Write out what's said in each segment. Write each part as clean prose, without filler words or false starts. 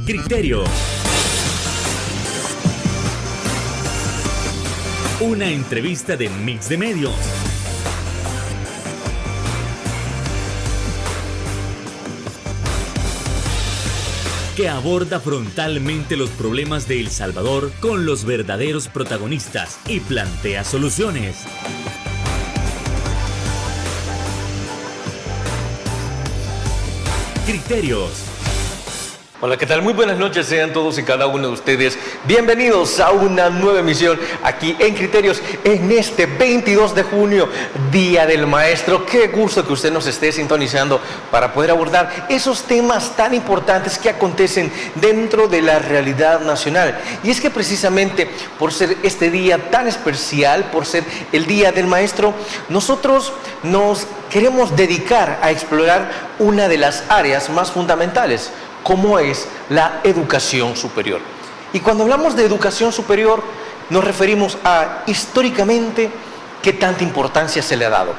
Criterios. Una entrevista de Mix de Medios. Que aborda frontalmente los problemas de El Salvador con los verdaderos protagonistas y plantea soluciones. Criterios. Hola, ¿qué tal? Muy buenas noches, sean todos y cada uno de ustedes bienvenidos a una nueva emisión aquí en Criterios en este 22 de junio, Día del Maestro. Qué gusto que usted nos esté sintonizando para poder abordar esos temas tan importantes que acontecen dentro de la realidad nacional. Y es que precisamente por ser este día tan especial, por ser el Día del Maestro, nosotros nos queremos dedicar a explorar una de las áreas más fundamentales, como es la educación superior. Y cuando hablamos de educación superior, nos referimos a históricamente qué tanta importancia se le ha dado.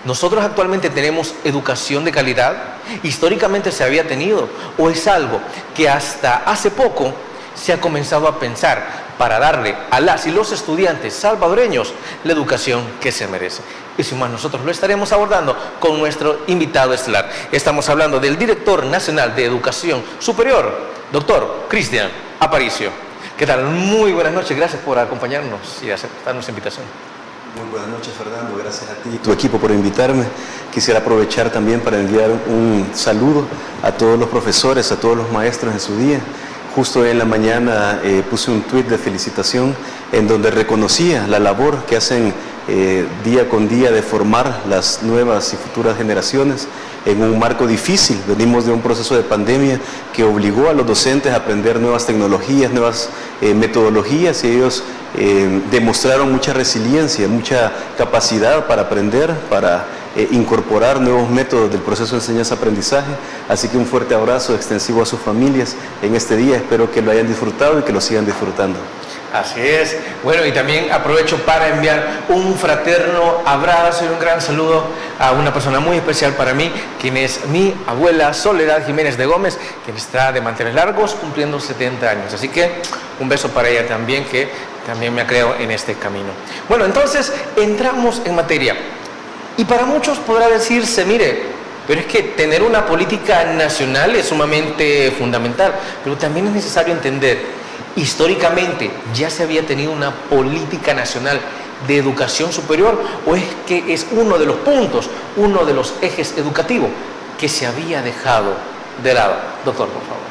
Nosotros actualmente tenemos educación de calidad, históricamente se había tenido, o es algo que hasta hace poco se ha comenzado a pensar para darle a las y los estudiantes salvadoreños la educación que se merece. Y sin más, nosotros lo estaremos abordando con nuestro invitado estelar. Estamos hablando del Director Nacional de Educación Superior, doctor Cristian Aparicio. ¿Qué tal? Muy buenas noches, gracias por acompañarnos y aceptar nuestra invitación. Muy buenas noches, Fernando, gracias a ti y tu equipo por invitarme. Quisiera aprovechar también para enviar un saludo a todos los profesores, a todos los maestros en su día. Justo en la mañana puse un tuit de felicitación en donde reconocía la labor que hacen día con día de formar las nuevas y futuras generaciones en un marco difícil. Venimos de un proceso de pandemia que obligó a los docentes a aprender nuevas tecnologías, nuevas metodologías, y ellos demostraron mucha resiliencia, mucha capacidad para aprender, para incorporar nuevos métodos del proceso de enseñanza-aprendizaje. Así que un fuerte abrazo extensivo a sus familias en este día. Espero que lo hayan disfrutado y que lo sigan disfrutando. Así es. Bueno, y también aprovecho para enviar un fraterno abrazo y un gran saludo a una persona muy especial para mí, quien es mi abuela Soledad Jiménez de Gómez, quien está de mantener largos cumpliendo 70 años. Así que un beso para ella también, que también me ha creado en este camino. Bueno, entonces entramos en materia. Y para muchos podrá decirse, mire, pero es que tener una política nacional es sumamente fundamental, pero también es necesario entender, históricamente ya se había tenido una política nacional de educación superior, o es que es uno de los puntos, uno de los ejes educativos que se había dejado de lado. Doctor, por favor.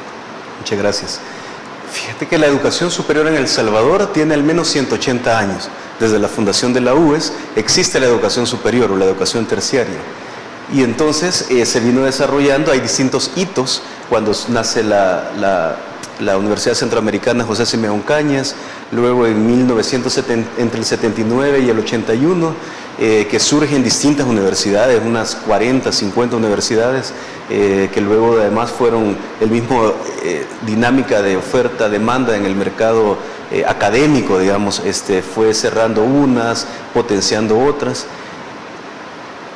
Muchas gracias. Fíjate que la educación superior en El Salvador tiene al menos 180 años. Desde la fundación de la UES existe la educación superior o la educación terciaria. Y entonces se vino desarrollando, hay distintos hitos. Cuando nace la Universidad Centroamericana José Simeón Cañas, luego en 1970, entre el 79 y el 81, que surgen distintas universidades, unas 40, 50 universidades, que luego además fueron el mismo dinámica de oferta-demanda en el mercado académico, digamos, fue cerrando unas, potenciando otras.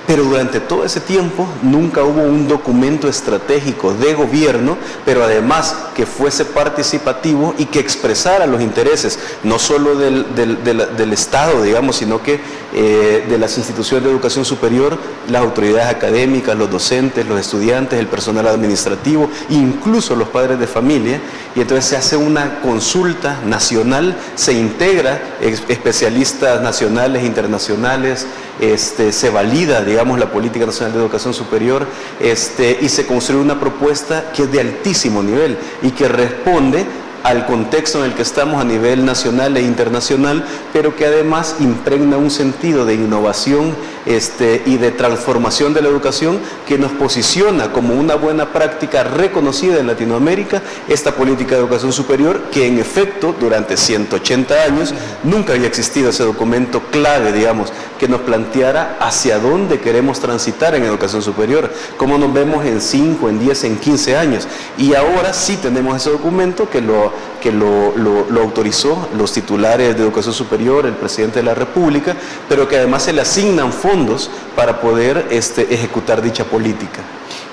Pero durante todo ese tiempo nunca hubo un documento estratégico de gobierno, pero además que fuese participativo y que expresara los intereses, no solo del Estado, digamos, sino que de las instituciones de educación superior, las autoridades académicas, los docentes, los estudiantes, el personal administrativo, incluso los padres de familia. Y entonces se hace una consulta nacional, se integra especialistas nacionales, internacionales, se valida, digamos, la Política Nacional de Educación Superior, y se construye una propuesta que es de altísimo nivel y que responde al contexto en el que estamos a nivel nacional e internacional, pero que además impregna un sentido de innovación y de transformación de la educación que nos posiciona como una buena práctica reconocida en Latinoamérica, esta política de educación superior, que en efecto durante 180 años nunca había existido ese documento clave, digamos, que nos planteara hacia dónde queremos transitar en educación superior, cómo nos vemos en 5, en 10, en 15 años. Y ahora sí tenemos ese documento que lo autorizó los titulares de educación superior, el presidente de la República, pero que además se le asignan fondos fondos para poder ejecutar dicha política.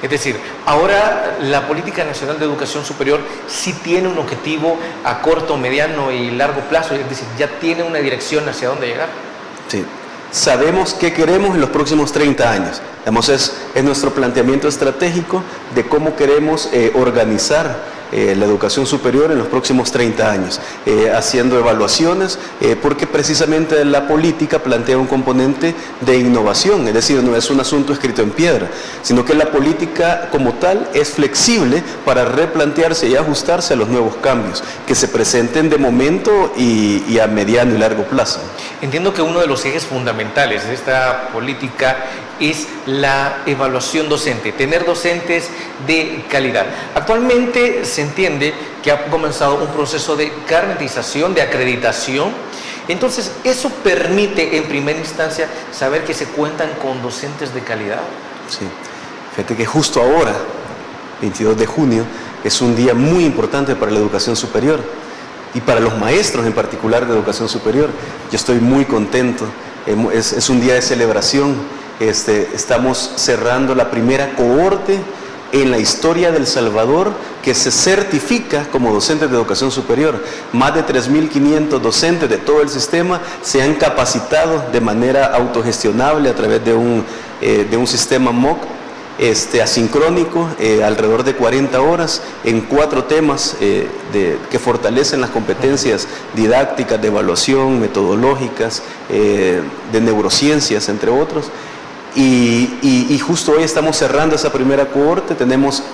Es decir, ahora la Política Nacional de Educación Superior sí tiene un objetivo a corto, mediano y largo plazo, es decir, ya tiene una dirección hacia dónde llegar. Sí. Sabemos qué queremos en los próximos 30 años. Digamos, es nuestro planteamiento estratégico de cómo queremos organizar la educación superior en los próximos 30 años, haciendo evaluaciones, porque precisamente la política plantea un componente de innovación, es decir, no es un asunto escrito en piedra, sino que la política como tal es flexible para replantearse y ajustarse a los nuevos cambios que se presenten de momento y a mediano y largo plazo. Entiendo que uno de los ejes fundamentales de esta política es la evaluación docente, tener docentes de calidad. Actualmente se entiende que ha comenzado un proceso de carnetización, de acreditación. Entonces, ¿eso permite en primera instancia saber que se cuentan con docentes de calidad? Sí, fíjate que justo ahora, 22 de junio, es un día muy importante para la educación superior y para los maestros en particular de educación superior. Yo estoy muy contento, es un día de celebración. Estamos cerrando la primera cohorte en la historia de El Salvador que se certifica como docentes de educación superior. Más de 3.500 docentes de todo el sistema se han capacitado de manera autogestionable a través de un sistema MOOC asincrónico, alrededor de 40 horas en 4 temas que fortalecen las competencias didácticas, de evaluación, metodológicas, de neurociencias, entre otros. Y justo hoy estamos cerrando esa primera cohorte, tenemos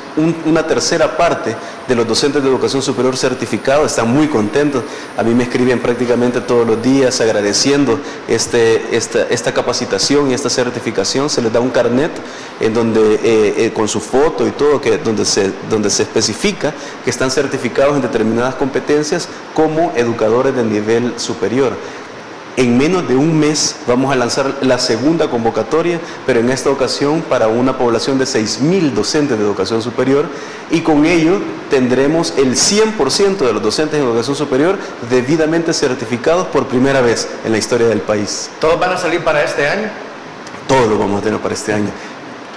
una tercera parte de los docentes de educación superior certificados, están muy contentos, a mí me escriben prácticamente todos los días agradeciendo esta capacitación y esta certificación. Se les da un carnet en donde, con su foto y todo, donde se especifica que están certificados en determinadas competencias como educadores de nivel superior. En menos de un mes vamos a lanzar la segunda convocatoria, pero en esta ocasión para una población de 6.000 docentes de educación superior, y con ello tendremos el 100% de los docentes de educación superior debidamente certificados por primera vez en la historia del país. ¿Todos van a salir para este año? Todos lo vamos a tener para este año.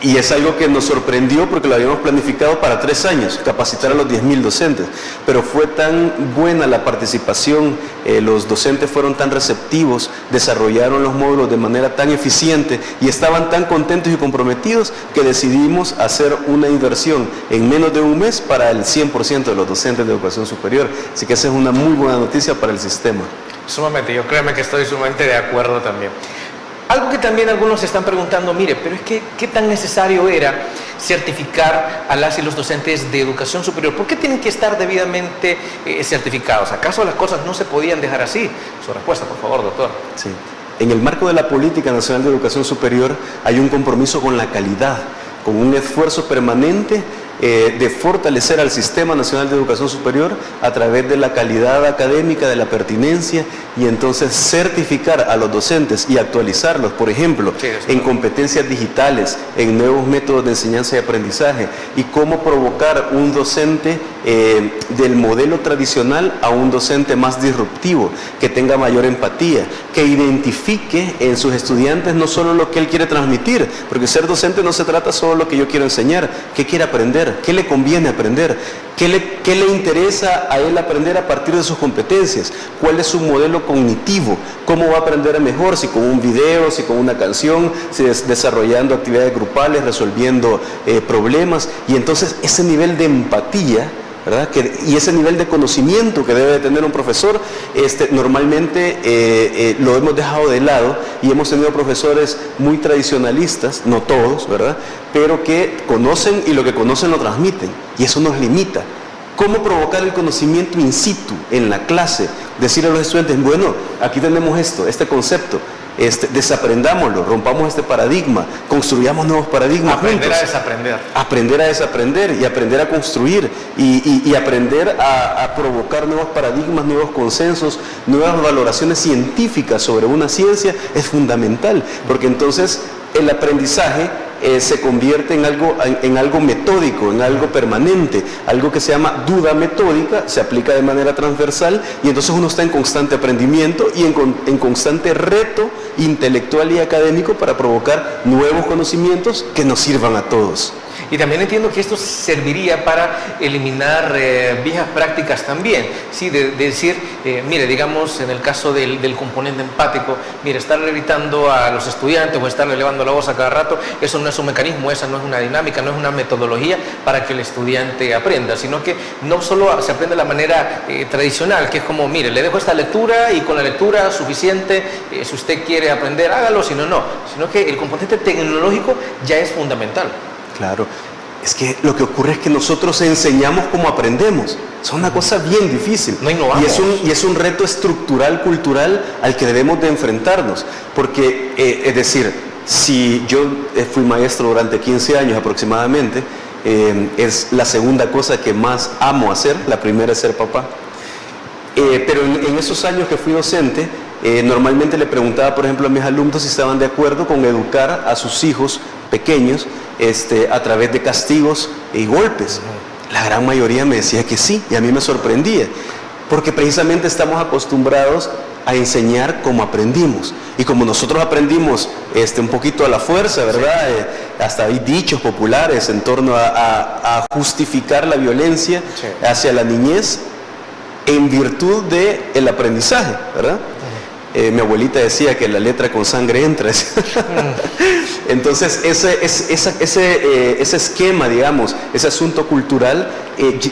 Y es algo que nos sorprendió porque lo habíamos planificado para 3 años, capacitar a los 10.000 docentes. Pero fue tan buena la participación, los docentes fueron tan receptivos, desarrollaron los módulos de manera tan eficiente y estaban tan contentos y comprometidos que decidimos hacer una inversión en menos de un mes para el 100% de los docentes de educación superior. Así que esa es una muy buena noticia para el sistema. Sumamente, yo créeme que estoy sumamente de acuerdo también. Algo que también algunos se están preguntando, mire, pero es que ¿qué tan necesario era certificar a las y los docentes de educación superior? ¿Por qué tienen que estar debidamente certificados? ¿Acaso las cosas no se podían dejar así? Su respuesta, por favor, doctor. Sí. En el marco de la Política Nacional de Educación Superior hay un compromiso con la calidad, con un esfuerzo permanente de fortalecer al Sistema Nacional de Educación Superior a través de la calidad académica, de la pertinencia, y entonces certificar a los docentes y actualizarlos, por ejemplo, en competencias digitales, en nuevos métodos de enseñanza y aprendizaje, y cómo provocar un docente del modelo tradicional a un docente más disruptivo, que tenga mayor empatía, que identifique en sus estudiantes no solo lo que él quiere transmitir, porque ser docente no se trata solo de lo que yo quiero enseñar, qué quiere aprender, qué le conviene aprender, qué le interesa a él aprender a partir de sus competencias, cuál es su modelo cognitivo, cómo va a aprender mejor, si con un video, si con una canción, si desarrollando actividades grupales, resolviendo problemas. Y entonces ese nivel de empatía, ¿verdad? Y ese nivel de conocimiento que debe de tener un profesor, normalmente lo hemos dejado de lado, y hemos tenido profesores muy tradicionalistas, no todos, ¿verdad?, pero que conocen y lo que conocen lo transmiten, y eso nos limita. ¿Cómo provocar el conocimiento in situ, en la clase? Decir a los estudiantes, bueno, aquí tenemos este concepto, desaprendámoslo, rompamos este paradigma, construyamos nuevos paradigmas Aprender juntos. a desaprender. Aprender a desaprender y aprender a construir y aprender a provocar nuevos paradigmas, nuevos consensos, nuevas valoraciones científicas sobre una ciencia es fundamental, porque entonces el aprendizaje se convierte en algo metódico, en algo permanente, algo que se llama duda metódica, se aplica de manera transversal y entonces uno está en constante aprendimiento y en constante reto intelectual y académico para provocar nuevos conocimientos que nos sirvan a todos. Y también entiendo que esto serviría para eliminar viejas prácticas también, ¿sí? De decir, mire, digamos, en el caso del componente empático, mire, estarle gritando a los estudiantes o estarle elevando la voz a cada rato, eso no es un mecanismo, esa no es una dinámica, no es una metodología para que el estudiante aprenda, sino que no solo se aprende de la manera tradicional, que es como, mire, le dejo esta lectura y con la lectura suficiente, si usted quiere aprender, hágalo, si no, no, sino que el componente tecnológico ya es fundamental. Claro, es que lo que ocurre es que nosotros enseñamos como aprendemos. Es una cosa bien difícil. No innovamos. Y es un reto estructural, cultural, al que debemos de enfrentarnos. Porque, es decir, si yo fui maestro durante 15 años aproximadamente, es la segunda cosa que más amo hacer. La primera es ser papá. Pero en esos años que fui docente, normalmente le preguntaba, por ejemplo, a mis alumnos si estaban de acuerdo con educar a sus hijos pequeños a través de castigos y golpes. La gran mayoría me decía que sí, y a mí me sorprendía, porque precisamente estamos acostumbrados a enseñar como aprendimos, y como nosotros aprendimos un poquito a la fuerza, ¿verdad? Hasta hay dichos populares en torno a justificar la violencia hacia la niñez en virtud del aprendizaje, ¿verdad? Mi abuelita decía que la letra con sangre entra. Entonces ese esquema, digamos, ese asunto cultural,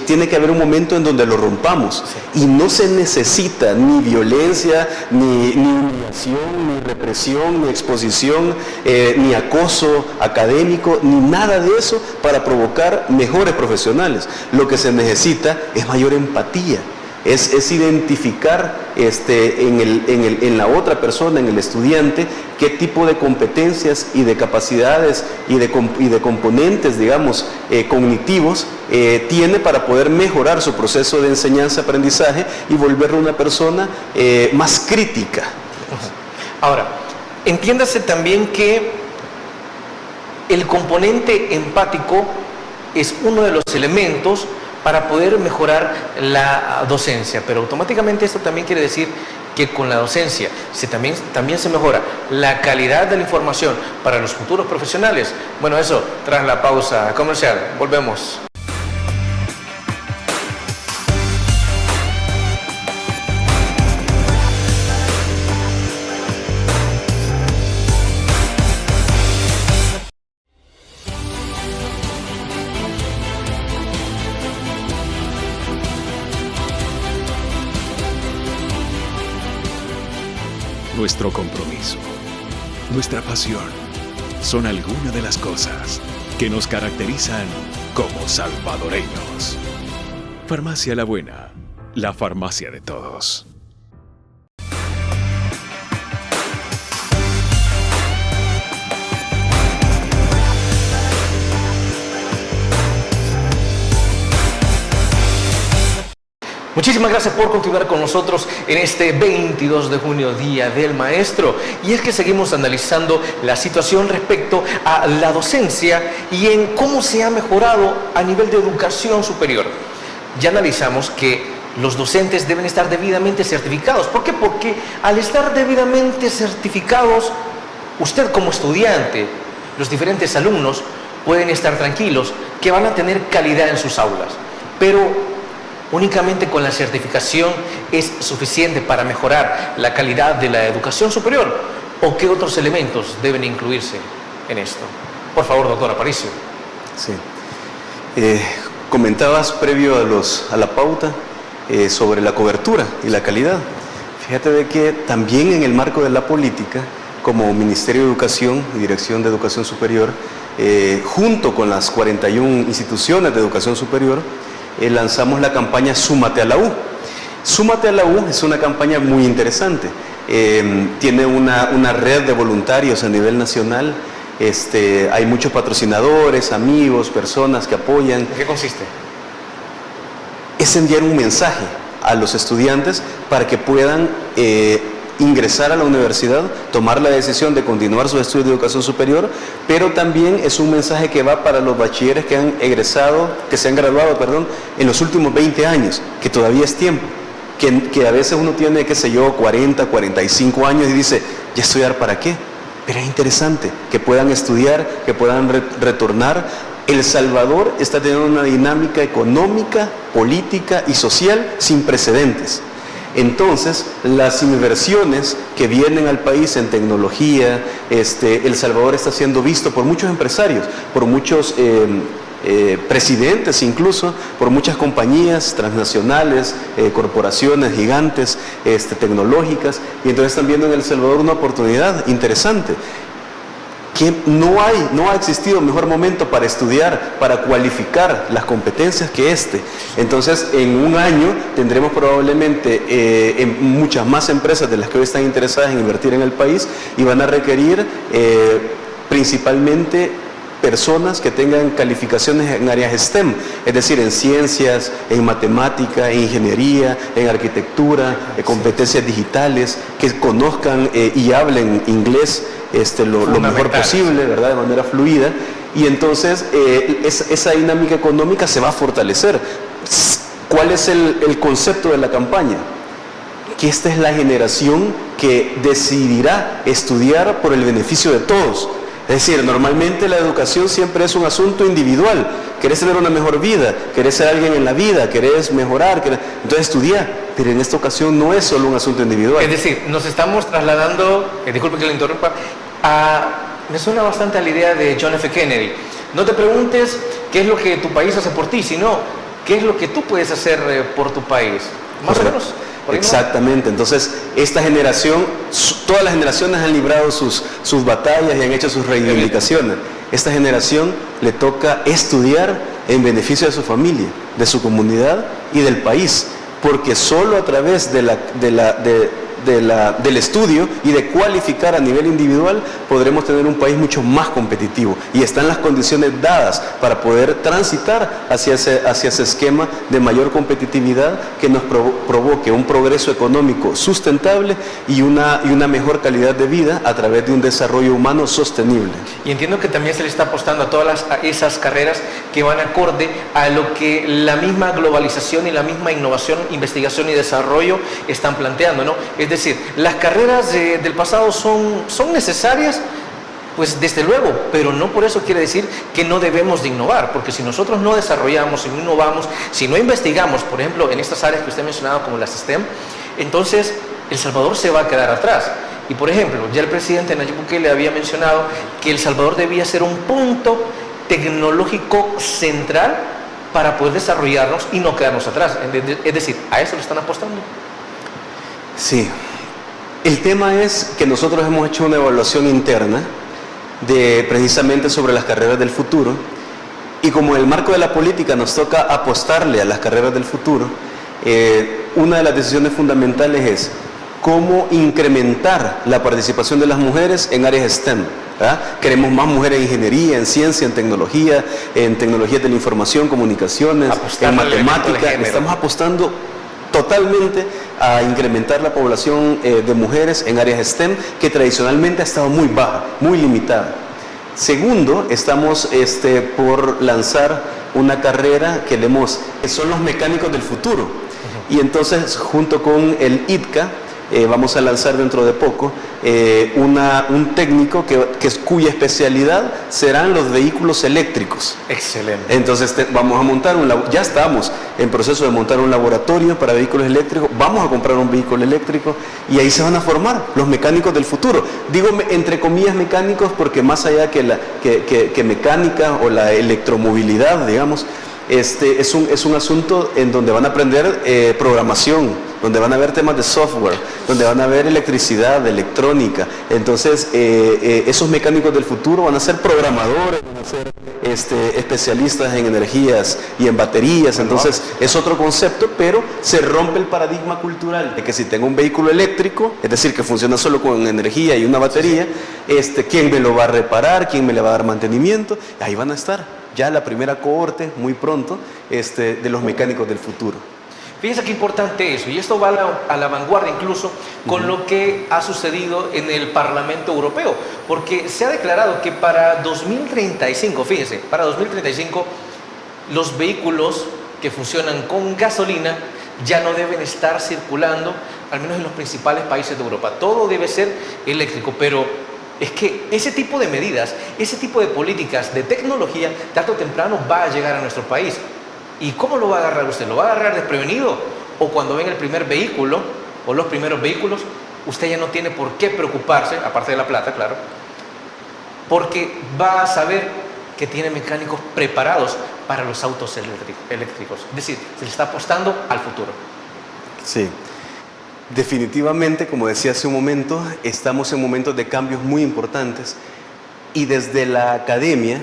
tiene que haber un momento en donde lo rompamos. Y no se necesita ni violencia, ni humillación, ni represión, ni exposición, ni acoso académico, ni nada de eso para provocar mejores profesionales. Lo que se necesita es mayor empatía. Es identificar en la otra persona, en el estudiante, qué tipo de competencias y de capacidades y de componentes, digamos, cognitivos tiene para poder mejorar su proceso de enseñanza-aprendizaje y volverlo una persona más crítica. Ahora, entiéndase también que el componente empático es uno de los elementos para poder mejorar la docencia, pero automáticamente esto también quiere decir que con la docencia también se mejora la calidad de la información para los futuros profesionales. Bueno, eso tras la pausa comercial. Volvemos. Nuestro compromiso, nuestra pasión, son algunas de las cosas que nos caracterizan como salvadoreños. Farmacia La Buena, la farmacia de todos. Muchísimas gracias por continuar con nosotros en este 22 de junio, Día del Maestro. Y es que seguimos analizando la situación respecto a la docencia y en cómo se ha mejorado a nivel de educación superior. Ya analizamos que los docentes deben estar debidamente certificados. ¿Por qué? Porque al estar debidamente certificados, usted como estudiante, los diferentes alumnos pueden estar tranquilos que van a tener calidad en sus aulas. Pero únicamente con la certificación es suficiente para mejorar la calidad de la educación superior, ¿o qué otros elementos deben incluirse en esto? Por favor, doctor Aparicio. Sí. Comentabas previo a la pauta sobre la cobertura y la calidad. Fíjate de que también en el marco de la política, como Ministerio de Educación y Dirección de Educación Superior, junto con las 41 instituciones de educación superior, lanzamos la campaña Súmate a la U. Súmate a la U es una campaña muy interesante. Tiene una red de voluntarios a nivel nacional. Hay muchos patrocinadores, amigos, personas que apoyan. ¿En qué consiste? Es enviar un mensaje a los estudiantes para que puedan ingresar a la universidad, tomar la decisión de continuar sus estudios de educación superior, pero también es un mensaje que va para los bachilleres que han egresado, que se han graduado, en los últimos 20 años, que todavía es tiempo, que a veces uno tiene, 40, 45 años y dice, ¿ya estudiar para qué? Pero es interesante que puedan estudiar, que puedan retornar. El Salvador está teniendo una dinámica económica, política y social sin precedentes. Entonces, las inversiones que vienen al país en tecnología, El Salvador está siendo visto por muchos empresarios, por muchos presidentes incluso, por muchas compañías transnacionales, corporaciones gigantes, tecnológicas, y entonces están viendo en El Salvador una oportunidad interesante. Que no ha existido mejor momento para estudiar, para cualificar las competencias que este. Entonces, en un año tendremos probablemente muchas más empresas de las que hoy están interesadas en invertir en el país y van a requerir principalmente personas que tengan calificaciones en áreas STEM, es decir, en ciencias, en matemática, en ingeniería, en arquitectura, competencias digitales, que conozcan y hablen inglés lo mejor posible, ¿verdad? De manera fluida, y entonces esa dinámica económica se va a fortalecer. ¿Cuál es el concepto de la campaña? Que esta es la generación que decidirá estudiar por el beneficio de todos. Es decir, normalmente la educación siempre es un asunto individual. Querés tener una mejor vida, querés ser alguien en la vida, querés mejorar, entonces estudiar. Pero en esta ocasión no es solo un asunto individual. Es decir, nos estamos trasladando, disculpe que le interrumpa, me suena bastante a la idea de John F. Kennedy. No te preguntes qué es lo que tu país hace por ti, sino qué es lo que tú puedes hacer por tu país. Más o menos. Exactamente, entonces esta generación, todas las generaciones han librado sus batallas y han hecho sus reivindicaciones. Esta generación le toca estudiar en beneficio de su familia, de su comunidad y del país, porque solo a través del estudio y de cualificar a nivel individual podremos tener un país mucho más competitivo, y están las condiciones dadas para poder transitar hacia ese esquema de mayor competitividad que nos provoque un progreso económico sustentable y una mejor calidad de vida a través de un desarrollo humano sostenible. Y entiendo que también se le está apostando a todas esas carreras que van acorde a lo que la misma globalización y la misma innovación, investigación y desarrollo están planteando, ¿no? Es decir, las carreras del pasado son necesarias, pues desde luego, pero no por eso quiere decir que no debemos de innovar, porque si nosotros no desarrollamos, si no innovamos, si no investigamos, por ejemplo, en estas áreas que usted ha mencionado como las STEM, entonces El Salvador se va a quedar atrás. Y por ejemplo, ya el presidente Nayib Bukele había mencionado que El Salvador debía ser un punto tecnológico central para poder desarrollarnos y no quedarnos atrás. Es decir, ¿a eso le están apostando? Sí. El tema es que nosotros hemos hecho una evaluación interna precisamente sobre las carreras del futuro, y como en el marco de la política nos toca apostarle a las carreras del futuro, una de las decisiones fundamentales es cómo incrementar la participación de las mujeres en áreas STEM. ¿verdad? Queremos más mujeres en ingeniería, en ciencia, en tecnologías de la información, comunicaciones, en matemática. Estamos apostando totalmente a incrementar la población de mujeres en áreas STEM, que tradicionalmente ha estado muy baja, muy limitada. Segundo, estamos por lanzar una carrera que son los mecánicos del futuro. Y entonces, junto con el ITCA, vamos a lanzar dentro de poco un técnico cuya especialidad serán los vehículos eléctricos. Excelente. Entonces vamos a montar ya estamos en proceso de montar un laboratorio para vehículos eléctricos, vamos a comprar un vehículo eléctrico y ahí se van a formar los mecánicos del futuro. Digo entre comillas mecánicos porque más allá que mecánica o la electromovilidad, digamos, es un asunto en donde van a aprender programación, donde van a ver temas de software, donde van a ver electricidad, electrónica. Entonces, esos mecánicos del futuro van a ser programadores, van a ser especialistas en energías y en baterías. Entonces, es otro concepto, pero se rompe el paradigma cultural de que si tengo un vehículo eléctrico, es decir, que funciona solo con energía y una batería, ¿quién me lo va a reparar? ¿Quién me le va a dar mantenimiento? Ahí van a estar ya la primera cohorte muy pronto de los mecánicos del futuro. Fíjense qué importante eso, y esto va a la vanguardia incluso con lo que ha sucedido en el Parlamento Europeo, porque se ha declarado que para 2035, fíjense, para 2035 los vehículos que funcionan con gasolina ya no deben estar circulando, al menos en los principales países de Europa. Todo debe ser eléctrico, pero es que ese tipo de medidas, ese tipo de políticas de tecnología, tarde o temprano va a llegar a nuestro país. ¿Y cómo lo va a agarrar usted? ¿Lo va a agarrar desprevenido? O cuando venga el primer vehículo, o los primeros vehículos, usted ya no tiene por qué preocuparse, aparte de la plata, claro, porque va a saber que tiene mecánicos preparados para los autos eléctricos. Es decir, se le está apostando al futuro. Sí, definitivamente, como decía hace un momento, estamos en momentos de cambios muy importantes y desde la academia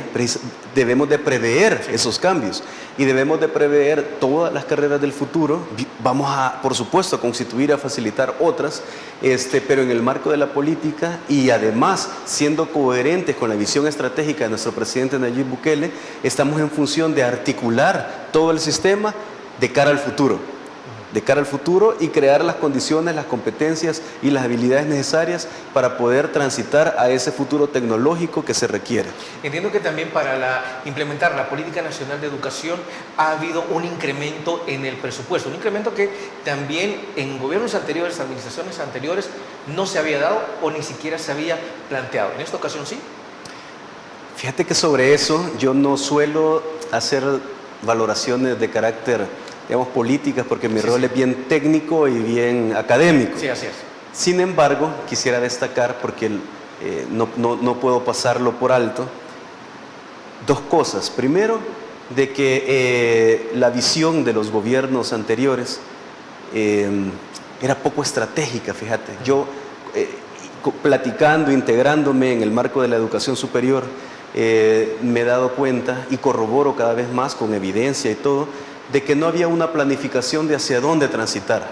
debemos de prever esos cambios y debemos de prever todas las carreras del futuro. Vamos a, por supuesto, a constituir, a facilitar otras, pero en el marco de la política y además siendo coherentes con la visión estratégica de nuestro presidente Nayib Bukele, estamos en función de articular todo el sistema de cara al futuro. Y crear las condiciones, las competencias y las habilidades necesarias para poder transitar a ese futuro tecnológico que se requiere. Entiendo que también para implementar la Política Nacional de Educación ha habido un incremento en el presupuesto, un incremento que también en gobiernos anteriores, administraciones anteriores, no se había dado o ni siquiera se había planteado. ¿En esta ocasión sí? Fíjate que sobre eso yo no suelo hacer valoraciones de carácter, digamos, políticas, porque mi rol es bien técnico y bien académico. Sí, así es. Sin embargo, quisiera destacar, porque no puedo pasarlo por alto, dos cosas. Primero, de que la visión de los gobiernos anteriores era poco estratégica, fíjate. Yo, platicando, integrándome en el marco de la educación superior, me he dado cuenta y corroboro cada vez más con evidencia y todo, de que no había una planificación de hacia dónde transitar.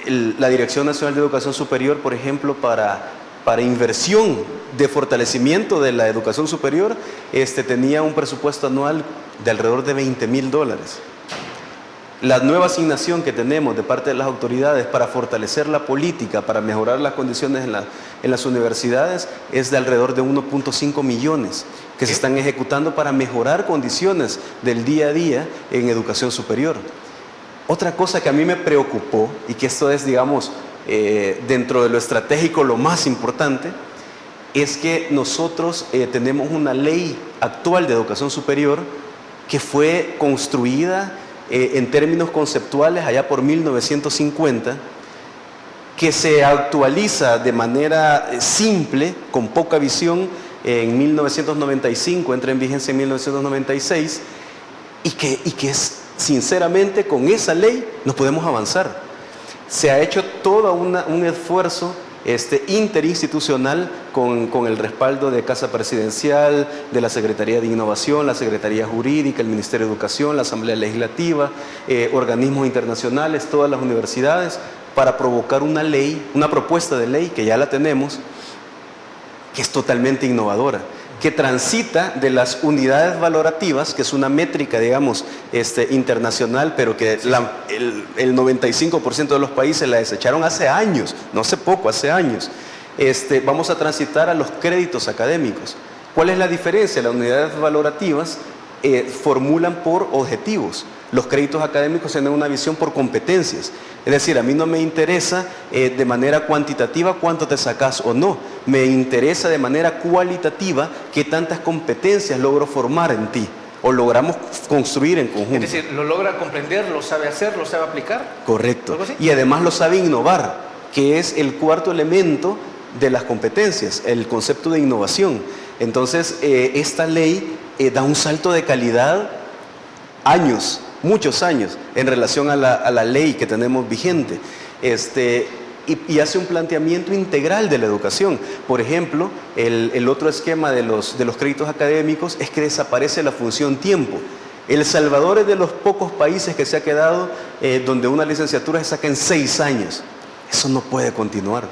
La Dirección Nacional de Educación Superior, por ejemplo, para inversión de fortalecimiento de la educación superior, tenía un presupuesto anual de alrededor de $20,000. La nueva asignación que tenemos de parte de las autoridades para fortalecer la política, para mejorar las condiciones en las universidades, es de alrededor de 1.5 millones que se están ejecutando para mejorar condiciones del día a día en educación superior. Otra cosa que a mí me preocupó, y que esto es, digamos, dentro de lo estratégico lo más importante, es que nosotros tenemos una ley actual de educación superior que fue construida en términos conceptuales allá por 1950, que se actualiza de manera simple, con poca visión, en 1995, entra en vigencia en 1996, y que es, sinceramente, con esa ley nos podemos avanzar. Se ha hecho todo un esfuerzo interinstitucional con el respaldo de Casa Presidencial, de la Secretaría de Innovación, la Secretaría Jurídica, el Ministerio de Educación, la Asamblea Legislativa, organismos internacionales, todas las universidades, para provocar una ley, una propuesta de ley que ya la tenemos, que es totalmente innovadora, que transita de las unidades valorativas, que es una métrica, digamos, internacional, pero que el 95% de los países la desecharon hace años, no hace poco, hace años. Vamos a transitar a los créditos académicos. ¿Cuál es la diferencia? Las unidades valorativas formulan por objetivos. Los créditos académicos tienen una visión por competencias. Es decir, a mí no me interesa de manera cuantitativa cuánto te sacas o no. Me interesa de manera cualitativa qué tantas competencias logro formar en ti o logramos construir en conjunto. Es decir, lo logra comprender, lo sabe hacer, lo sabe aplicar. Correcto. ¿Algo así? Y además lo sabe innovar, que es el cuarto elemento de las competencias, el concepto de innovación. Entonces, esta ley da un salto de calidad años, muchos años, en relación a la ley que tenemos vigente, y hace un planteamiento integral de la educación. Por ejemplo, el otro esquema de los créditos académicos es que desaparece la función tiempo. El Salvador es de los pocos países que se ha quedado donde una licenciatura se saca en 6 años. Eso no puede continuar.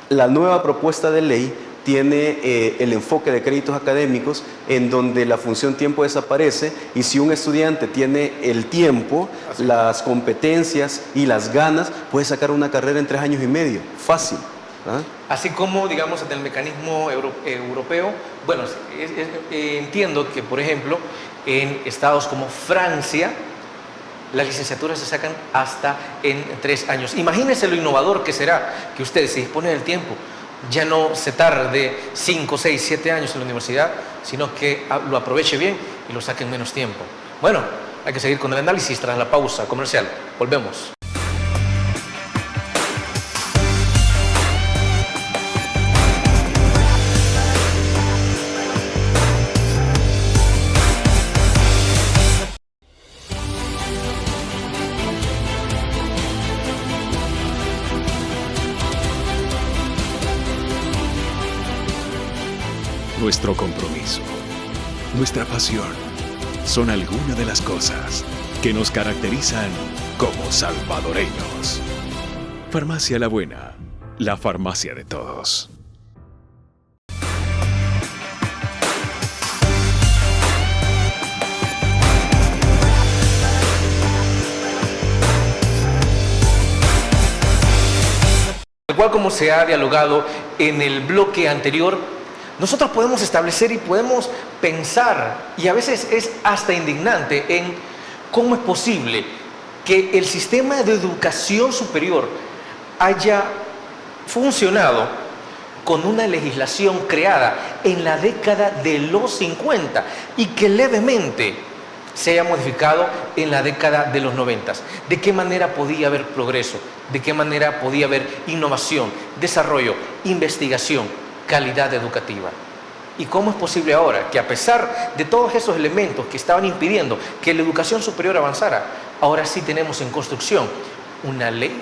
La nueva propuesta de ley tiene el enfoque de créditos académicos en donde la función tiempo desaparece y si un estudiante tiene el tiempo, las competencias y las ganas, puede sacar una carrera en 3 años y medio, fácil. Así como, digamos, en el mecanismo europeo, bueno, entiendo que, por ejemplo, en estados como Francia, las licenciaturas se sacan hasta en 3 años. Imagínense lo innovador que será que ustedes se disponen del tiempo. Ya no se tarde 5, 6, 7 años en la universidad, sino que lo aproveche bien y lo saque en menos tiempo. Bueno, hay que seguir con el análisis tras la pausa comercial. Volvemos. Nuestro compromiso, nuestra pasión, son algunas de las cosas que nos caracterizan como salvadoreños. Farmacia La Buena, la farmacia de todos. Tal cual como se ha dialogado en el bloque anterior, nosotros podemos establecer y podemos pensar, y a veces es hasta indignante, en cómo es posible que el sistema de educación superior haya funcionado con una legislación creada en la década de los 50 y que levemente se haya modificado en la década de los 90. ¿De qué manera podía haber progreso? ¿De qué manera podía haber innovación, desarrollo, investigación, calidad educativa? ¿Y cómo es posible ahora que a pesar de todos esos elementos que estaban impidiendo que la educación superior avanzara, ahora sí tenemos en construcción una ley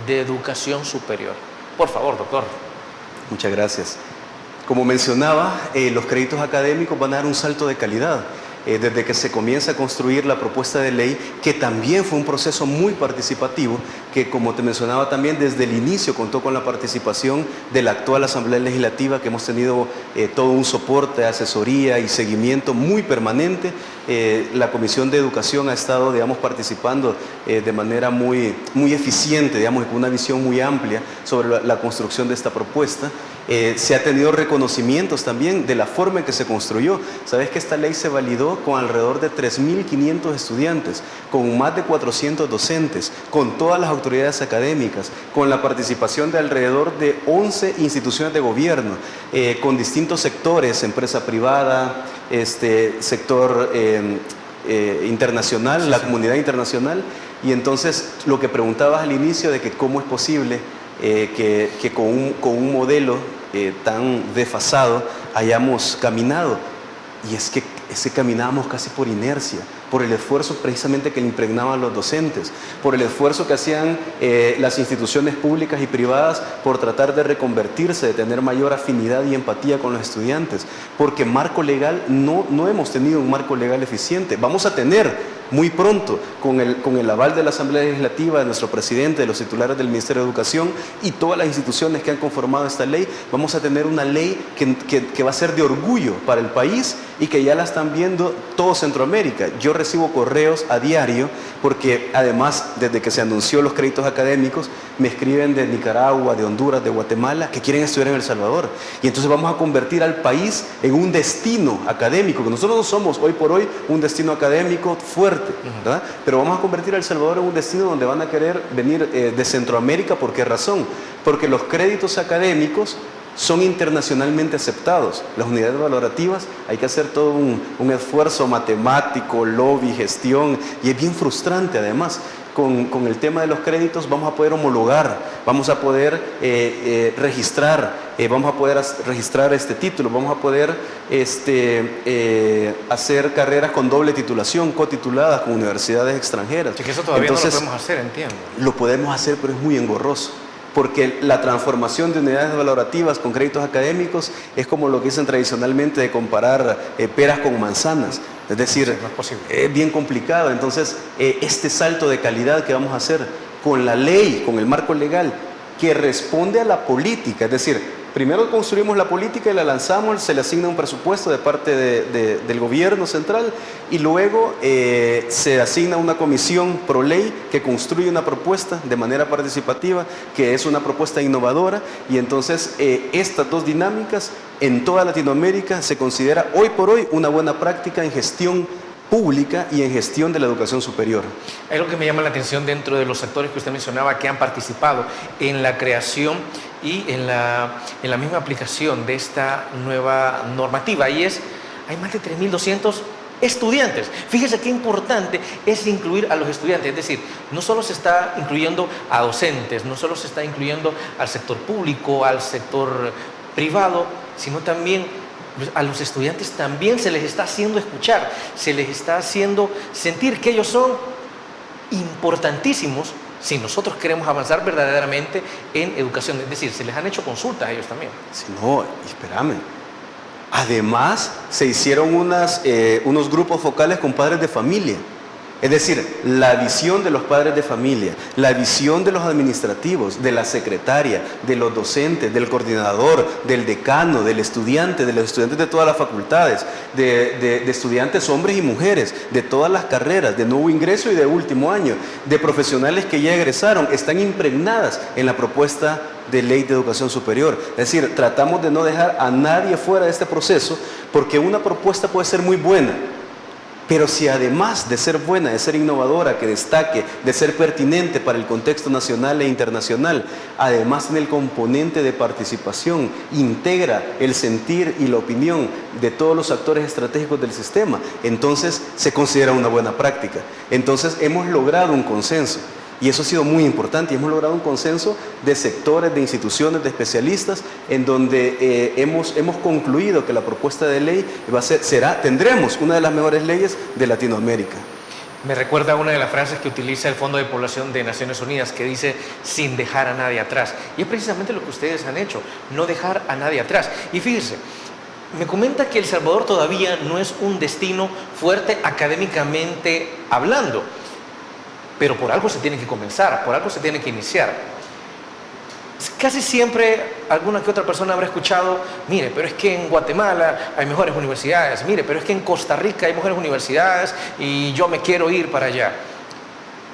de educación superior? Por favor, doctor. Muchas gracias. Como mencionaba, los créditos académicos van a dar un salto de calidad. Desde que se comienza a construir la propuesta de ley, que también fue un proceso muy participativo, que como te mencionaba también desde el inicio contó con la participación de la actual Asamblea Legislativa, que hemos tenido todo un soporte, asesoría y seguimiento muy permanente. La Comisión de Educación ha estado, digamos, participando de manera muy eficiente, digamos, con una visión muy amplia sobre la construcción de esta propuesta. Se ha tenido reconocimientos también de la forma en que se construyó. Sabes que esta ley se validó con alrededor de 3.500 estudiantes, con más de 400 docentes, con todas las autoridades académicas, con la participación de alrededor de 11 instituciones de gobierno, con distintos sectores, empresa privada, sector internacional, la comunidad internacional. Y entonces lo que preguntabas al inicio de que cómo es posible que con un modelo tan desfasado hayamos caminado, y es que caminábamos casi por inercia, por el esfuerzo precisamente que le impregnaban los docentes, por el esfuerzo que hacían las instituciones públicas y privadas por tratar de reconvertirse, de tener mayor afinidad y empatía con los estudiantes, porque marco legal, no hemos tenido un marco legal eficiente. Vamos a tener muy pronto, con el aval de la Asamblea Legislativa, de nuestro presidente, de los titulares del Ministerio de Educación y todas las instituciones que han conformado esta ley, vamos a tener una ley que va a ser de orgullo para el país y que ya la están viendo todo Centroamérica. Yo recibo correos a diario porque además, desde que se anunció los créditos académicos, me escriben de Nicaragua, de Honduras, de Guatemala, que quieren estudiar en El Salvador. Y entonces vamos a convertir al país en un destino académico, que nosotros no somos hoy por hoy un destino académico fuerte, ¿verdad? Pero vamos a convertir a El Salvador en un destino donde van a querer venir de Centroamérica. ¿Por qué razón? Porque los créditos académicos son internacionalmente aceptados. Las unidades valorativas hay que hacer todo un esfuerzo matemático, lobby, gestión, y es bien frustrante además. Con el tema de los créditos vamos a poder homologar, vamos a poder registrar este título, vamos a poder hacer carreras con doble titulación, cotituladas con universidades extranjeras. Sí, que eso todavía entonces, no lo podemos hacer, entiendo. Lo podemos hacer, pero es muy engorroso. Porque la transformación de unidades valorativas con créditos académicos es como lo que dicen tradicionalmente de comparar peras con manzanas. Es decir, sí, no es posible. Es bien complicado. Entonces, este salto de calidad que vamos a hacer con la ley, con el marco legal, que responde a la política, es decir, primero construimos la política y la lanzamos, se le asigna un presupuesto de parte del gobierno central y luego se asigna una comisión pro ley que construye una propuesta de manera participativa, que es una propuesta innovadora, y entonces estas dos dinámicas en toda Latinoamérica se considera hoy por hoy una buena práctica en gestión pública y en gestión de la educación superior. Hay algo que me llama la atención dentro de los sectores que usted mencionaba que han participado en la creación y en la misma aplicación de esta nueva normativa, y hay más de 3.200 estudiantes. Fíjese qué importante es incluir a los estudiantes, es decir, no solo se está incluyendo a docentes, no solo se está incluyendo al sector público, al sector privado, sino también a los estudiantes también se les está haciendo escuchar, se les está haciendo sentir que ellos son importantísimos si nosotros queremos avanzar verdaderamente en educación. Es decir, se les han hecho consultas a ellos también. Si no, espérame. Además, se hicieron unos grupos focales con padres de familia. Es decir, la visión de los padres de familia, la visión de los administrativos, de la secretaria, de los docentes, del coordinador, del decano, del estudiante, de los estudiantes de todas las facultades, de estudiantes hombres y mujeres, de todas las carreras, de nuevo ingreso y de último año, de profesionales que ya egresaron, están impregnadas en la propuesta de ley de educación superior. Es decir, tratamos de no dejar a nadie fuera de este proceso, porque una propuesta puede ser muy buena, pero si además de ser buena, de ser innovadora, que destaque, de ser pertinente para el contexto nacional e internacional, además en el componente de participación, integra el sentir y la opinión de todos los actores estratégicos del sistema, entonces se considera una buena práctica. Entonces hemos logrado un consenso. Y eso ha sido muy importante, y hemos logrado un consenso de sectores, de instituciones, de especialistas, en donde hemos concluido que la propuesta de ley tendremos una de las mejores leyes de Latinoamérica. Me recuerda una de las frases que utiliza el Fondo de Población de Naciones Unidas, que dice, sin dejar a nadie atrás. Y es precisamente lo que ustedes han hecho, no dejar a nadie atrás. Y fíjense, me comenta que El Salvador todavía no es un destino fuerte académicamente hablando, pero por algo se tiene que comenzar, por algo se tiene que iniciar. Casi siempre alguna que otra persona habrá escuchado, mire, pero es que en Guatemala hay mejores universidades, mire, pero es que en Costa Rica hay mejores universidades y yo me quiero ir para allá.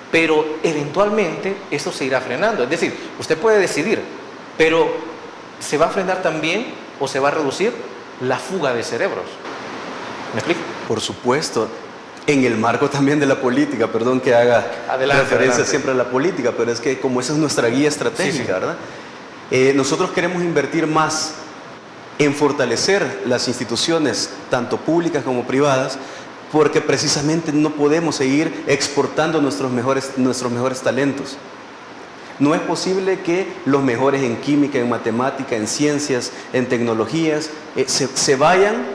Pero eventualmente eso se irá frenando, es decir, usted puede decidir, pero ¿se va a frenar también o se va a reducir la fuga de cerebros? ¿Me explico? Por supuesto. En el marco también de la política, perdón que haga referencia siempre a la política, pero es que como esa es nuestra guía estratégica, ¿verdad? Nosotros queremos invertir más en fortalecer las instituciones, tanto públicas como privadas, porque precisamente no podemos seguir exportando nuestros mejores talentos. No es posible que los mejores en química, en matemática, en ciencias, en tecnologías, se vayan,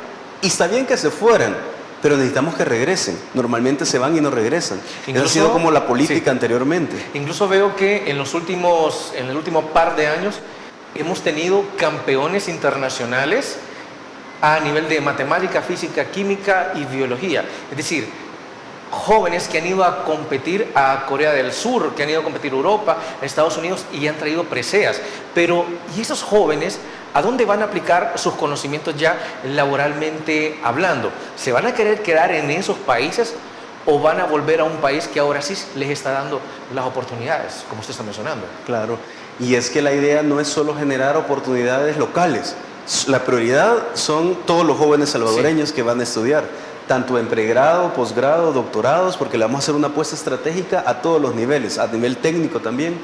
y está bien que se fueran, pero necesitamos que regresen. Normalmente se van y no regresan. Eso ha sido como la política anteriormente. Incluso veo que en el último par de años hemos tenido campeones internacionales a nivel de matemática, física, química y biología. Es decir, jóvenes que han ido a competir a Corea del Sur, que han ido a competir a Europa, a Estados Unidos, y han traído preseas. Pero, ¿y esos jóvenes a dónde van a aplicar sus conocimientos ya laboralmente hablando? ¿Se van a querer quedar en esos países o van a volver a un país que ahora sí les está dando las oportunidades, como usted está mencionando? Claro, y es que la idea no es solo generar oportunidades locales. La prioridad son todos los jóvenes salvadoreños que van a estudiar, tanto en pregrado, posgrado, doctorados, porque le vamos a hacer una apuesta estratégica a todos los niveles, a nivel técnico también.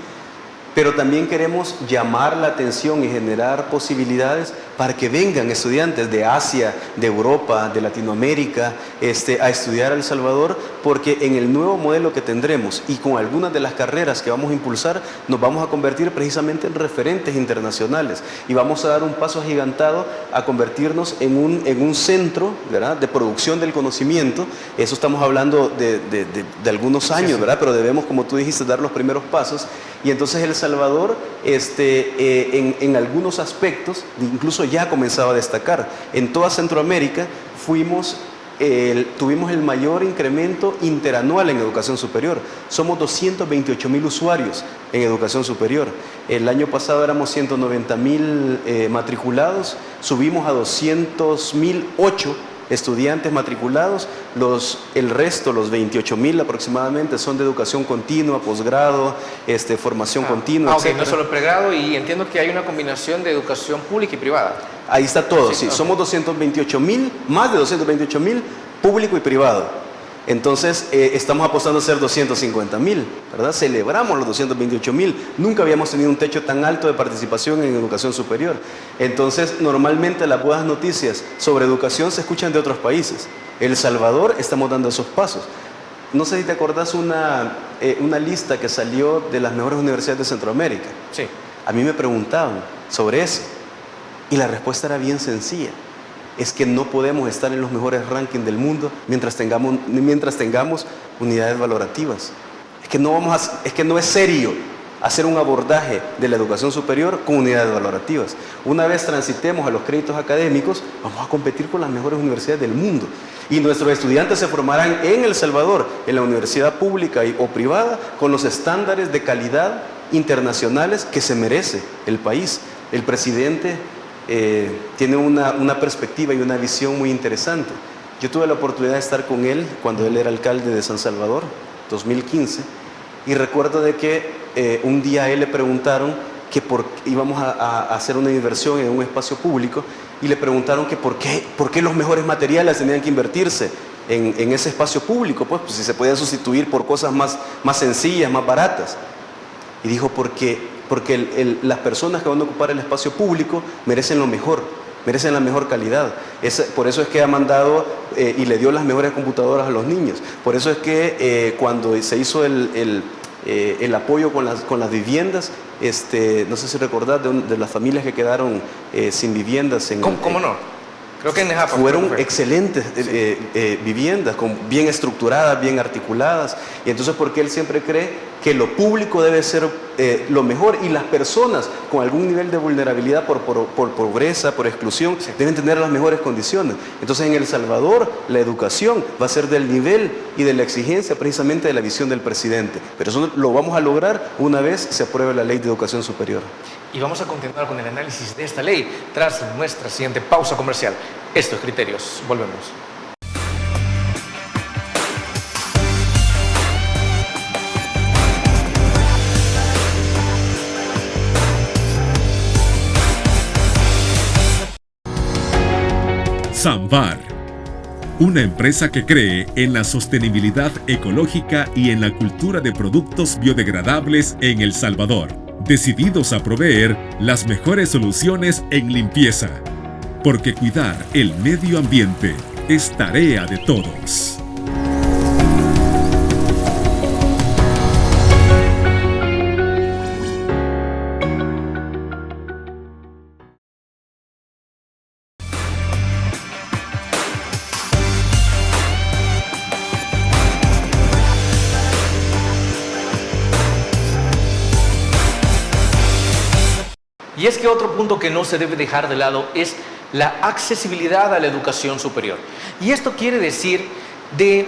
Pero también queremos llamar la atención y generar posibilidades para que vengan estudiantes de Asia, de Europa, de Latinoamérica, a estudiar a El Salvador, porque en el nuevo modelo que tendremos y con algunas de las carreras que vamos a impulsar, nos vamos a convertir precisamente en referentes internacionales y vamos a dar un paso agigantado a convertirnos en un centro, ¿verdad?, de producción del conocimiento. Eso estamos hablando de algunos años, ¿verdad?, pero debemos, como tú dijiste, dar los primeros pasos. Y entonces El Salvador, en algunos aspectos, incluso ya ha comenzado a destacar. En toda Centroamérica fuimos tuvimos el mayor incremento interanual en educación superior. Somos 228,000 usuarios en educación superior. El año pasado éramos 190,000 matriculados, subimos a 200,008 estudiantes matriculados. El resto, los 28,000 aproximadamente, son de educación continua, posgrado, formación continua, ok, no solo pregrado, y entiendo que hay una combinación de educación pública y privada. Ahí está todo, sí. Okay. Somos 228,000, más de 228,000, público y privado. Entonces, estamos apostando a ser 250,000, ¿verdad? Celebramos los 228,000. Nunca habíamos tenido un techo tan alto de participación en educación superior. Entonces, normalmente las buenas noticias sobre educación se escuchan de otros países. El Salvador estamos dando esos pasos. No sé si te acordás una lista que salió de las mejores universidades de Centroamérica. Sí. A mí me preguntaban sobre eso y la respuesta era bien sencilla. Es que no podemos estar en los mejores rankings del mundo mientras tengamos unidades valorativas. Es que no es serio hacer un abordaje de la educación superior con unidades valorativas. Una vez transitemos a los créditos académicos, vamos a competir con las mejores universidades del mundo. Y nuestros estudiantes se formarán en El Salvador, en la universidad pública o privada, con los estándares de calidad internacionales que se merece el país. El presidente tiene una perspectiva y una visión muy interesante. Yo tuve la oportunidad de estar con él cuando él era alcalde de San Salvador, 2015, y recuerdo de que un día a él le preguntaron que íbamos a hacer una inversión en un espacio público, y le preguntaron que por qué los mejores materiales tenían que invertirse en ese espacio público, pues si se podían sustituir por cosas más sencillas, más baratas. Y dijo, porque las personas que van a ocupar el espacio público merecen lo mejor, merecen la mejor calidad. Por eso es que ha mandado y le dio las mejores computadoras a los niños. Por eso es que cuando se hizo el apoyo con las viviendas, no sé si recordás de las familias que quedaron sin viviendas. ¿Cómo no? Creo que en Nejapa fueron excelentes viviendas, bien estructuradas, bien articuladas. Y entonces, porque él siempre cree que lo público debe ser lo mejor, y las personas con algún nivel de vulnerabilidad por pobreza, por exclusión, deben tener las mejores condiciones. Entonces, en El Salvador, la educación va a ser del nivel y de la exigencia precisamente de la visión del presidente. Pero eso lo vamos a lograr una vez se apruebe la Ley de Educación Superior. Y vamos a continuar con el análisis de esta ley tras nuestra siguiente pausa comercial. Esto es Criterios. Volvemos. Samvar, una empresa que cree en la sostenibilidad ecológica y en la cultura de productos biodegradables en El Salvador, decididos a proveer las mejores soluciones en limpieza, porque cuidar el medio ambiente es tarea de todos. Y es que otro punto que no se debe dejar de lado es la accesibilidad a la educación superior. Y esto quiere decir de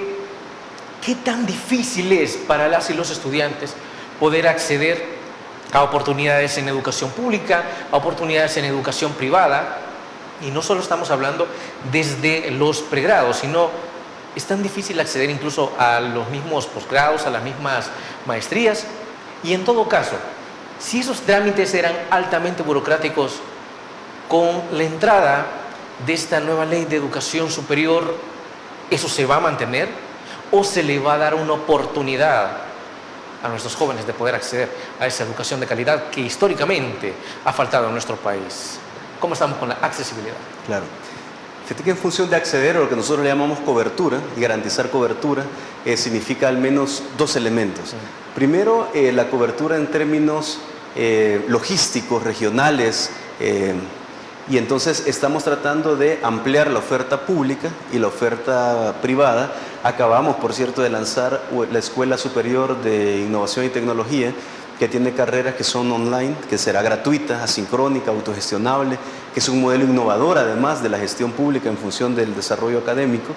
qué tan difícil es para las y los estudiantes poder acceder a oportunidades en educación pública, a oportunidades en educación privada. Y no solo estamos hablando desde los pregrados, sino es tan difícil acceder incluso a los mismos posgrados, a las mismas maestrías. Y en todo caso, si esos trámites eran altamente burocráticos, con la entrada de esta nueva ley de educación superior, ¿eso se va a mantener? ¿O se le va a dar una oportunidad a nuestros jóvenes de poder acceder a esa educación de calidad que históricamente ha faltado en nuestro país? ¿Cómo estamos con la accesibilidad? Claro. Fíjate que en función de acceder a lo que nosotros le llamamos cobertura y garantizar cobertura, significa al menos dos elementos. Sí. Primero, la cobertura en términos logísticos, regionales, y entonces estamos tratando de ampliar la oferta pública y la oferta privada. Acabamos, por cierto, de lanzar la Escuela Superior de Innovación y Tecnología, que tiene carreras que son online, que será gratuita, asincrónica, autogestionable, que es un modelo innovador además de la gestión pública en función del desarrollo académico.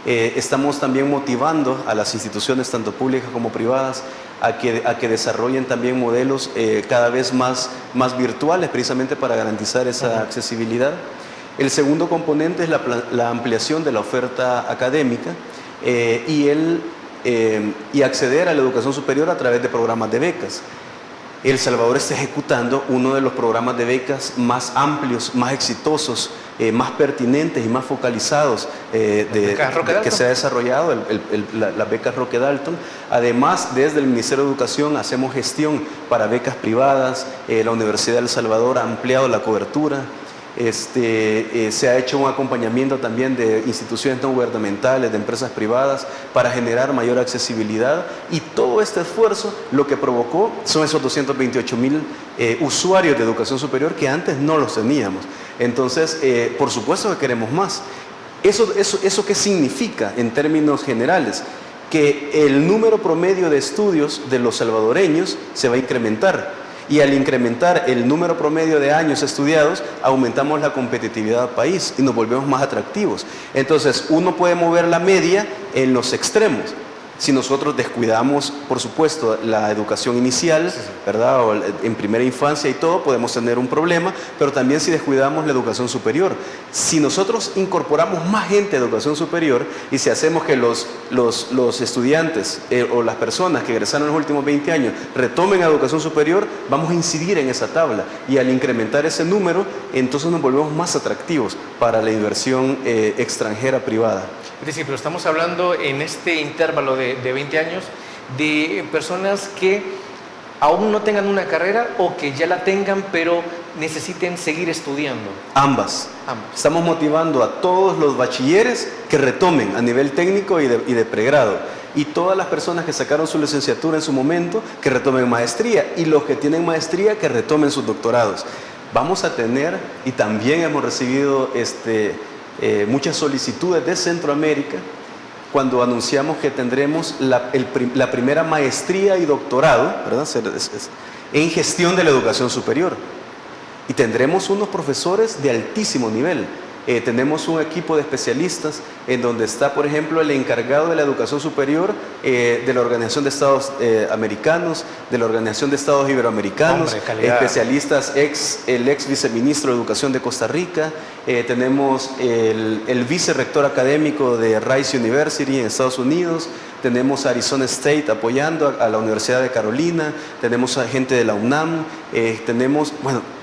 Estamos también motivando a las instituciones, tanto públicas como privadas, a que desarrollen también modelos cada vez más virtuales, precisamente para garantizar esa accesibilidad. El segundo componente es la ampliación de la oferta académica y acceder a la educación superior a través de programas de becas. El Salvador está ejecutando uno de los programas de becas más amplios, más exitosos, más pertinentes y más focalizados que se ha desarrollado, la beca Roque Dalton. Además, desde el Ministerio de Educación hacemos gestión para becas privadas. La Universidad de El Salvador ha ampliado la cobertura. Se ha hecho un acompañamiento también de instituciones no gubernamentales, de empresas privadas, para generar mayor accesibilidad, y todo este esfuerzo lo que provocó son esos 228,000 usuarios de educación superior que antes no los teníamos. Entonces, por supuesto que queremos más. ¿Eso qué significa en términos generales? Que el número promedio de estudios de los salvadoreños se va a incrementar. Y al incrementar el número promedio de años estudiados, aumentamos la competitividad del país y nos volvemos más atractivos. Entonces, uno puede mover la media en los extremos. Si nosotros descuidamos, por supuesto, la educación inicial, ¿verdad? O en primera infancia y todo, podemos tener un problema, pero también si descuidamos la educación superior. Si nosotros incorporamos más gente a educación superior y si hacemos que los estudiantes o las personas que egresaron en los últimos 20 años retomen a educación superior, vamos a incidir en esa tabla. Y al incrementar ese número, entonces nos volvemos más atractivos para la inversión extranjera privada. Es decir, pero estamos hablando en este intervalo de 20 años de personas que aún no tengan una carrera o que ya la tengan pero necesiten seguir estudiando. Ambas. Estamos motivando a todos los bachilleres que retomen a nivel técnico y de pregrado, y todas las personas que sacaron su licenciatura en su momento que retomen maestría, y los que tienen maestría que retomen sus doctorados. Vamos a tener, y también hemos recibido muchas solicitudes de Centroamérica cuando anunciamos que tendremos la primera maestría y doctorado, ¿verdad?, en gestión de la educación superior, y tendremos unos profesores de altísimo nivel. Tenemos un equipo de especialistas en donde está, por ejemplo, el encargado de la educación superior de la Organización de Estados Americanos, de la Organización de Estados Iberoamericanos, especialistas, el ex viceministro de Educación de Costa Rica, tenemos el vicerrector académico de Rice University en Estados Unidos, tenemos a Arizona State apoyando a la Universidad de Carolina, tenemos a gente de la UNAM,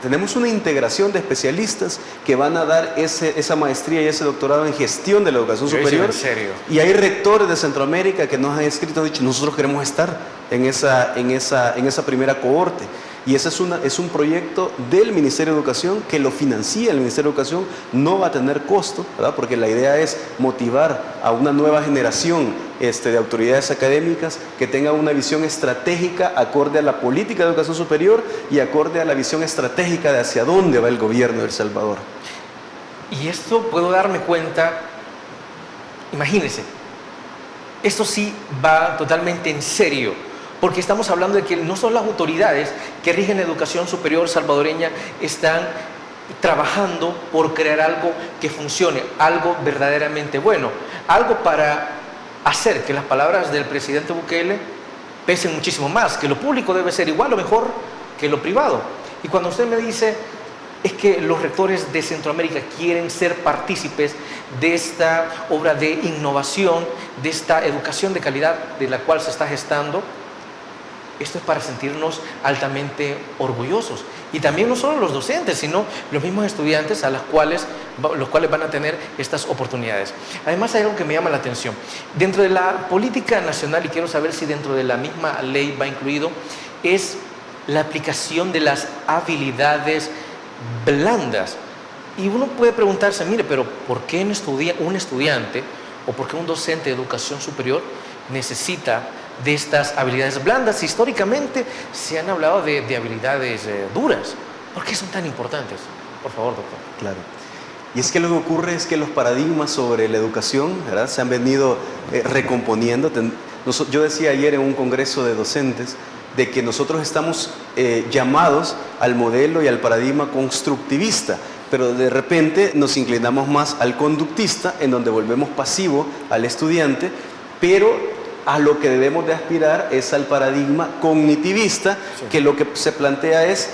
tenemos una integración de especialistas que van a dar esa maestría y ese doctorado en gestión de la educación superior. ¿En serio? Y hay rectores de Centroamérica que nos han escrito, han dicho, nosotros queremos estar en esa primera cohorte. Y ese es un proyecto del Ministerio de Educación que lo financia el Ministerio de Educación, no va a tener costo, ¿verdad? Porque la idea es motivar a una nueva generación de autoridades académicas que tengan una visión estratégica acorde a la política de educación superior y acorde a la visión estratégica de hacia dónde va el gobierno de El Salvador. Y esto puedo darme cuenta, imagínense, esto sí va totalmente en serio, porque estamos hablando de que no son las autoridades que rigen la educación superior salvadoreña están trabajando por crear algo que funcione, algo verdaderamente bueno, algo para hacer que las palabras del presidente Bukele pesen muchísimo más, que lo público debe ser igual o mejor que lo privado. Y cuando usted me dice es que los rectores de Centroamérica quieren ser partícipes de esta obra de innovación, de esta educación de calidad de la cual se está gestando, esto es para sentirnos altamente orgullosos. Y también no solo los docentes, sino los mismos estudiantes los cuales van a tener estas oportunidades. Además, hay algo que me llama la atención. Dentro de la política nacional, y quiero saber si dentro de la misma ley va incluido, es la aplicación de las habilidades blandas. Y uno puede preguntarse, mire, pero ¿por qué un estudiante o por qué un docente de educación superior necesita de estas habilidades blandas? Históricamente se han hablado de habilidades duras. ¿Por qué son tan importantes? Por favor, doctor. Claro. Y es que lo que ocurre es que los paradigmas sobre la educación, ¿verdad?, se han venido recomponiendo. Yo decía ayer en un congreso de docentes de que nosotros estamos llamados al modelo y al paradigma constructivista, pero de repente nos inclinamos más al conductista, en donde volvemos pasivo al estudiante, pero a lo que debemos de aspirar es al paradigma cognitivista, que lo que se plantea es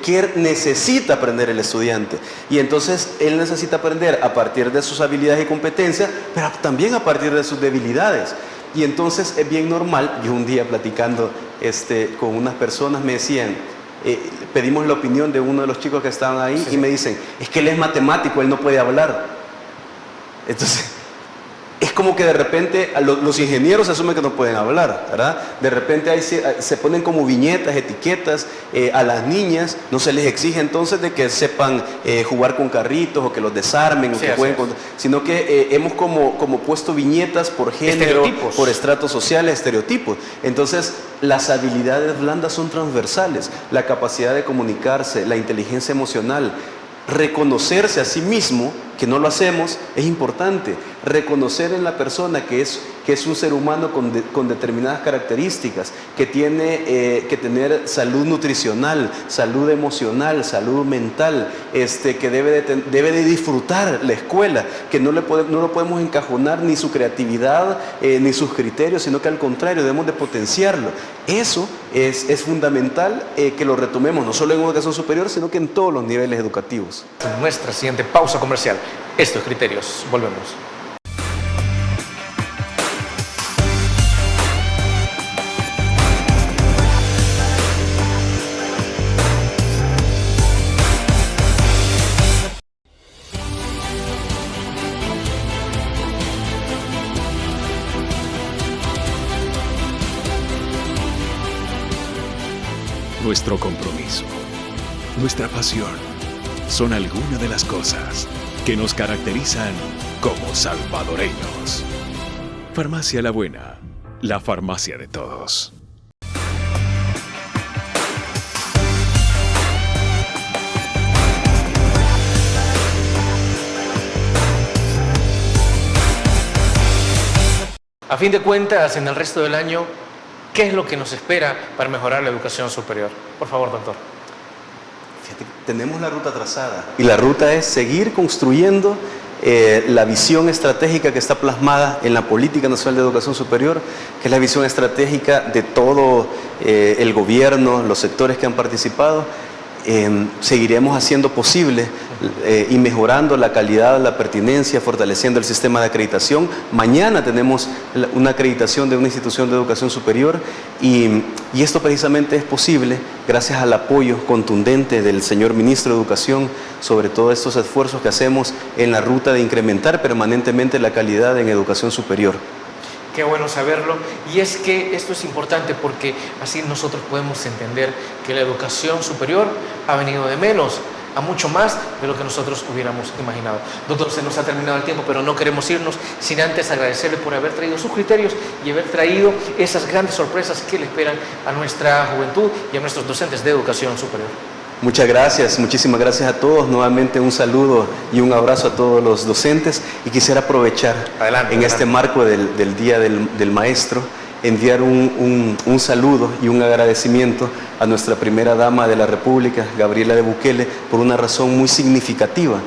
qué necesita aprender el estudiante. Y entonces él necesita aprender a partir de sus habilidades y competencias, pero también a partir de sus debilidades. Y entonces es bien normal, yo un día platicando con unas personas me decían, pedimos la opinión de uno de los chicos que estaban ahí, y me dicen, es que él es matemático, él no puede hablar. Entonces, es como que de repente los ingenieros asumen que no pueden hablar, ¿verdad? De repente ahí se ponen como viñetas, etiquetas a las niñas, no se les exige entonces de que sepan jugar con carritos o que los desarmen, o que jueguen con, sino que hemos como puesto viñetas por género, por estratos sociales, estereotipos. Entonces, las habilidades blandas son transversales, la capacidad de comunicarse, la inteligencia emocional, reconocerse a sí mismo, que no lo hacemos, es importante. Reconocer en la persona que es un ser humano con determinadas características, que tiene que tener salud nutricional, salud emocional, salud mental, que debe de disfrutar la escuela, que no lo podemos encajonar ni su creatividad ni sus criterios, sino que al contrario debemos de potenciarlo. Eso es fundamental, que lo retomemos no solo en educación superior, sino que en todos los niveles educativos. Nuestra siguiente pausa comercial. Estos criterios. Volvemos. Nuestro compromiso, nuestra pasión, son algunas de las cosas que nos caracterizan como salvadoreños. Farmacia La Buena, la farmacia de todos. A fin de cuentas, en el resto del año, ¿qué es lo que nos espera para mejorar la educación superior? Por favor, doctor. Fíjate, tenemos la ruta trazada y la ruta es seguir construyendo la visión estratégica que está plasmada en la Política Nacional de Educación Superior, que es la visión estratégica de todo el gobierno, los sectores que han participado. Seguiremos haciendo posible y mejorando la calidad, la pertinencia, fortaleciendo el sistema de acreditación. Mañana tenemos una acreditación de una institución de educación superior y esto precisamente es posible gracias al apoyo contundente del señor Ministro de Educación sobre todos estos esfuerzos que hacemos en la ruta de incrementar permanentemente la calidad en educación superior. Qué bueno saberlo, y es que esto es importante porque así nosotros podemos entender que la educación superior ha venido de menos a mucho más de lo que nosotros hubiéramos imaginado. Doctor, se nos ha terminado el tiempo, pero no queremos irnos sin antes agradecerle por haber traído sus criterios y haber traído esas grandes sorpresas que le esperan a nuestra juventud y a nuestros docentes de educación superior. Muchas gracias, muchísimas gracias a todos. Nuevamente un saludo y un abrazo a todos los docentes, y quisiera aprovechar este marco del Día del Maestro, enviar un saludo y un agradecimiento a nuestra primera dama de la República, Gabriela de Bukele, por una razón muy significativa.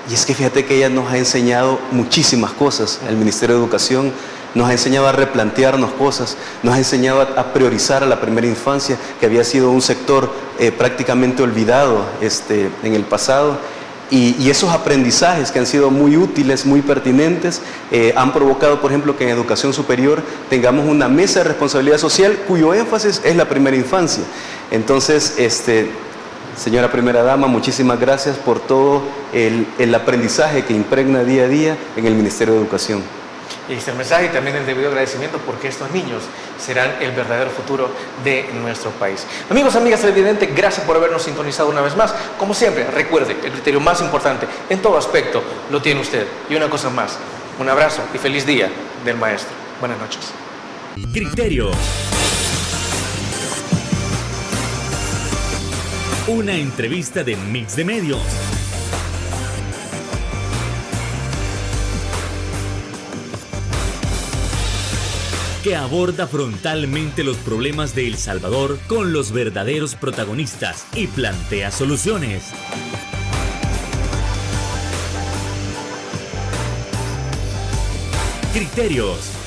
Y es que fíjate que ella nos ha enseñado muchísimas cosas. El Ministerio de Educación nos ha enseñado a replantearnos cosas, nos ha enseñado a priorizar a la primera infancia, que había sido un sector prácticamente olvidado en el pasado. Y esos aprendizajes que han sido muy útiles, muy pertinentes, han provocado, por ejemplo, que en educación superior tengamos una mesa de responsabilidad social cuyo énfasis es la primera infancia. Entonces, señora primera dama, muchísimas gracias por todo el aprendizaje que impregna día a día en el Ministerio de Educación. Y este mensaje y también el debido agradecimiento, porque estos niños serán el verdadero futuro de nuestro país. Amigos, amigas televidentes, gracias por habernos sintonizado una vez más. Como siempre, recuerde, el criterio más importante en todo aspecto lo tiene usted. Y una cosa más, un abrazo y feliz día del maestro. Buenas noches. Criterio. Una entrevista de Mix de Medios. que aborda frontalmente los problemas de El Salvador con los verdaderos protagonistas y plantea soluciones. Criterios